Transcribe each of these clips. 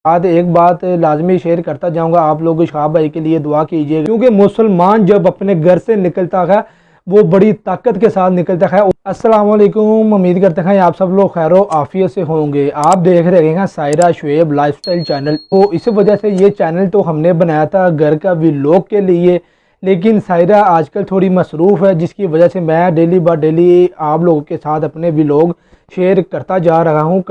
बाद एक बात लाजमी शेयर करता जाऊंगा, आप लोग शहाब भाई के लिए दुआ कीजिएगा, क्योंकि मुसलमान जब अपने घर से निकलता है वो बड़ी ताकत के साथ निकलता है। अस्सलाम वालेकुम, उम्मीद करते हैं आप सब लोग खैरो आफियत से होंगे। आप देख रहे हैं सायरा शुएब लाइफस्टाइल चैनल। तो इस वजह से ये चैनल तो हमने बनाया था घर का व्लॉग के लिए, लेकिन सायरा आजकल थोड़ी मसरूफ़ है, जिसकी वजह से मैं डेली बाय डेली आप लोगों के साथ अपने व्लॉग शेयर करता जा रहा हूँ।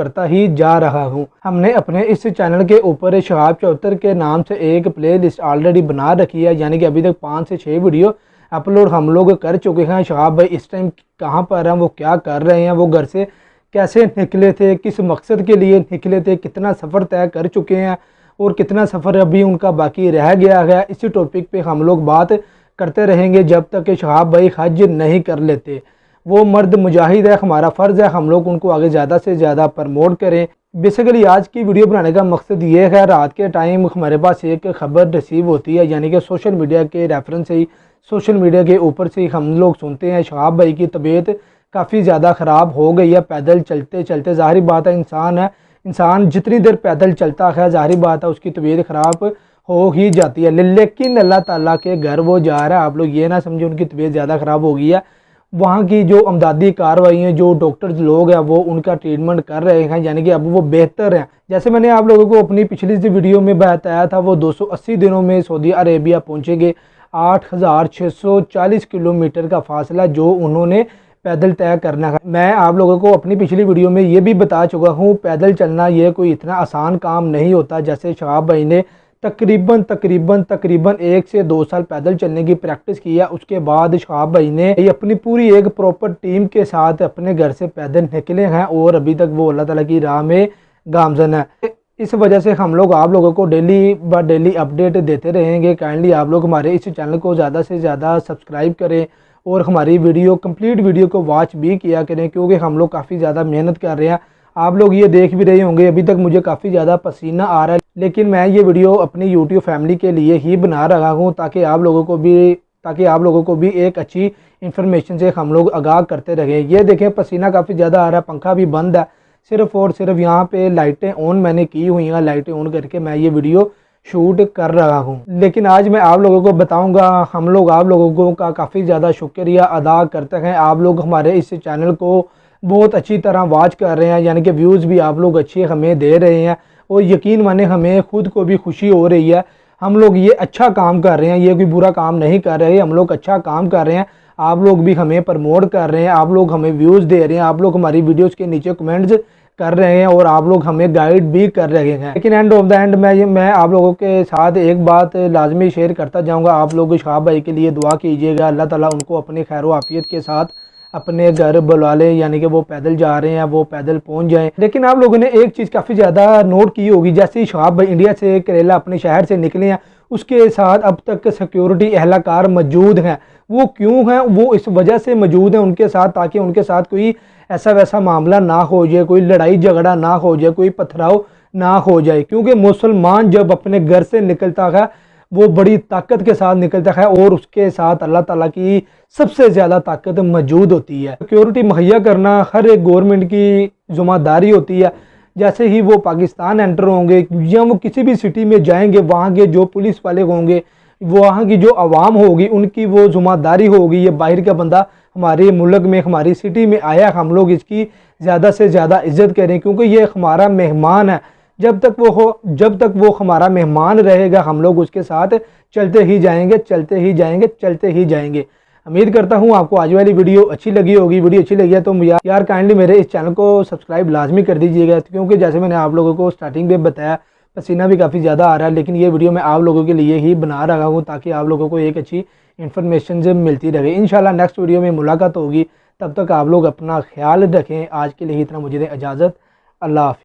हमने अपने इस चैनल के ऊपर शहाब चौहत्तर के नाम से एक प्ले लिस्ट ऑलरेडी बना रखी है, यानी कि अभी तक 5 से 6 वीडियो अपलोड हम लोग कर चुके हैं। शहाब भाई इस टाइम कहाँ पर हैं, वो क्या कर रहे हैं, वो घर से कैसे निकले थे, किस मकसद के लिए निकले थे, कितना सफ़र तय कर चुके हैं और कितना सफ़र अभी उनका बाकी रह गया है। इसी टॉपिक पे हम लोग बात करते रहेंगे जब तक कि शहाब भाई हज नहीं कर लेते। वो मर्द मुजाहिद है, हमारा फ़र्ज़ है हम लोग उनको आगे ज़्यादा से ज़्यादा प्रमोट करें। बेसिकली आज की वीडियो बनाने का मकसद ये है, रात के टाइम हमारे पास एक ख़बर रिसीव होती है, यानी कि सोशल मीडिया के रेफरेंस से ही, सोशल मीडिया के ऊपर से ही हम लोग सुनते हैं शहाब भाई की तबीयत काफ़ी ज़्यादा ख़राब हो गई है। पैदल चलते चलते, ज़ाहिर बात है इंसान है, इंसान जितनी देर पैदल चलता है ज़ाहिर बात है उसकी तबीयत ख़राब हो ही जाती है। लेकिन अल्लाह ताला के घर वो जा रहा है, आप लोग ये ना समझे उनकी तबीयत ज़्यादा ख़राब हो गई है। वहाँ की जो अमदादी कार्रवाई हैं, जो डॉक्टर्स लोग हैं वो उनका ट्रीटमेंट कर रहे हैं, यानी कि अब वो बेहतर हैं। जैसे मैंने आप लोगों को अपनी पिछली वीडियो में बताया था, वो 280 दिनों में सऊदी अरेबिया पहुँचेंगे। 8640 किलोमीटर का फासला जो उन्होंने पैदल तय करना है। मैं आप लोगों को अपनी पिछली वीडियो में ये भी बता चुका हूँ, पैदल चलना ये कोई इतना आसान काम नहीं होता। जैसे शहाब भाई ने तकरीबन 1 से 2 साल पैदल चलने की प्रैक्टिस की है। उसके बाद शहाब भाई ने अपनी पूरी एक प्रॉपर टीम के साथ अपने घर से पैदल निकले हैं और अभी तक वो अल्लाह ताला की राह में गामजन है। इस वजह से हम लोग आप लोगों को डेली बाय डेली अपडेट देते रहेंगे। काइंडली आप लोग हमारे इस चैनल को ज़्यादा से ज़्यादा सब्सक्राइब करें और हमारी कंप्लीट वीडियो को वॉच भी किया करें, क्योंकि हम लोग काफ़ी ज़्यादा मेहनत कर रहे हैं। आप लोग ये देख भी रहे होंगे, अभी तक मुझे काफ़ी ज़्यादा पसीना आ रहा है, लेकिन मैं ये वीडियो अपनी यूट्यूब फैमिली के लिए ही बना रहा हूँ, ताकि आप लोगों को भी एक अच्छी इन्फॉर्मेशन से हम लोग आगाह करते रहें। ये देखें पसीना काफ़ी ज़्यादा आ रहा है, पंखा भी बंद है, सिर्फ और सिर्फ यहाँ पे लाइटें ऑन मैंने की हुई हैं, लाइटें ऑन करके मैं ये वीडियो शूट कर रहा हूँ। लेकिन आज मैं आप लोगों को बताऊँगा, हम लोग आप लोगों का काफ़ी ज़्यादा शुक्रिया अदा करते हैं। आप लोग हमारे इस चैनल को बहुत अच्छी तरह वॉच कर रहे हैं, यानी कि व्यूज़ भी आप लोग अच्छे हमें दे रहे हैं और यकीन माने हमें खुद को भी खुशी हो रही है। हम लोग ये अच्छा काम कर रहे हैं, ये कोई बुरा काम नहीं कर रहे, हम लोग अच्छा काम कर रहे हैं। आप लोग भी हमें प्रमोट कर रहे हैं, आप लोग हमें व्यूज़ दे रहे हैं, आप लोग हमारी वीडियोज़ के नीचे कमेंट्स कर रहे हैं और आप लोग हमें गाइड भी कर रहे हैं। लेकिन एंड ऑफ द एंड मैं आप लोगों के साथ एक बात लाजमी शेयर करता जाऊँगा, आप लोग शहाब भाई के लिए दुआ कीजिएगा, अल्लाह ताला उनको अपने खैर आफियत के साथ अपने घर बुला ले, यानी कि वो पैदल जा रहे हैं, वो पैदल पहुंच जाएं। लेकिन आप लोगों ने एक चीज़ काफ़ी ज़्यादा नोट की होगी, जैसे ही शहाब भाई इंडिया से करेला अपने शहर से निकले हैं, उसके साथ अब तक सिक्योरिटी एहलकार मौजूद हैं। वो क्यों हैं? वो इस वजह से मौजूद हैं उनके साथ, ताकि उनके साथ कोई ऐसा वैसा मामला ना हो जाए, कोई लड़ाई झगड़ा ना हो जाए, कोई पथराव ना हो जाए। क्योंकि मुसलमान जब अपने घर से निकलता है वो बड़ी ताकत के साथ निकलता है और उसके साथ अल्लाह ताला की सबसे ज़्यादा ताकत मौजूद होती है। सिक्योरिटी मुहैया करना हर एक गवर्नमेंट की ज़िम्मेदारी होती है। जैसे ही वो पाकिस्तान एंटर होंगे या वो किसी भी सिटी में जाएंगे, वहाँ के जो पुलिस वाले होंगे, वहाँ की जो आवाम होगी, उनकी वो ज़िम्मेदारी होगी, ये बाहर का बंदा हमारे मुल्क में हमारी सिटी में आया, हम लोग इसकी ज़्यादा से ज़्यादा इज़्ज़त करें, क्योंकि ये हमारा मेहमान है। जब तक वो हमारा मेहमान रहेगा, हम लोग उसके साथ चलते ही जाएंगे। उम्मीद करता हूँ आपको आज वाली वीडियो अच्छी लगी होगी। वीडियो अच्छी लगी है तो यार काइंडली मेरे इस चैनल को सब्सक्राइब लाजमी कर दीजिएगा, क्योंकि जैसे मैंने आप लोगों को स्टार्टिंग में बताया पसीना भी काफ़ी ज़्यादा आ रहा है, लेकिन ये वीडियो मैं आप लोगों के लिए ही बना रहा हूँ, ताकि आप लोगों को एक अच्छी इन्फॉर्मेशन से मिलती रहे। इंशाल्लाह नेक्स्ट वीडियो में मुलाकात होगी, तब तक आप लोग अपना ख्याल रखें। आज के लिए इतना मुझे दें इजाज़त। अल्लाह हाफ़िज़।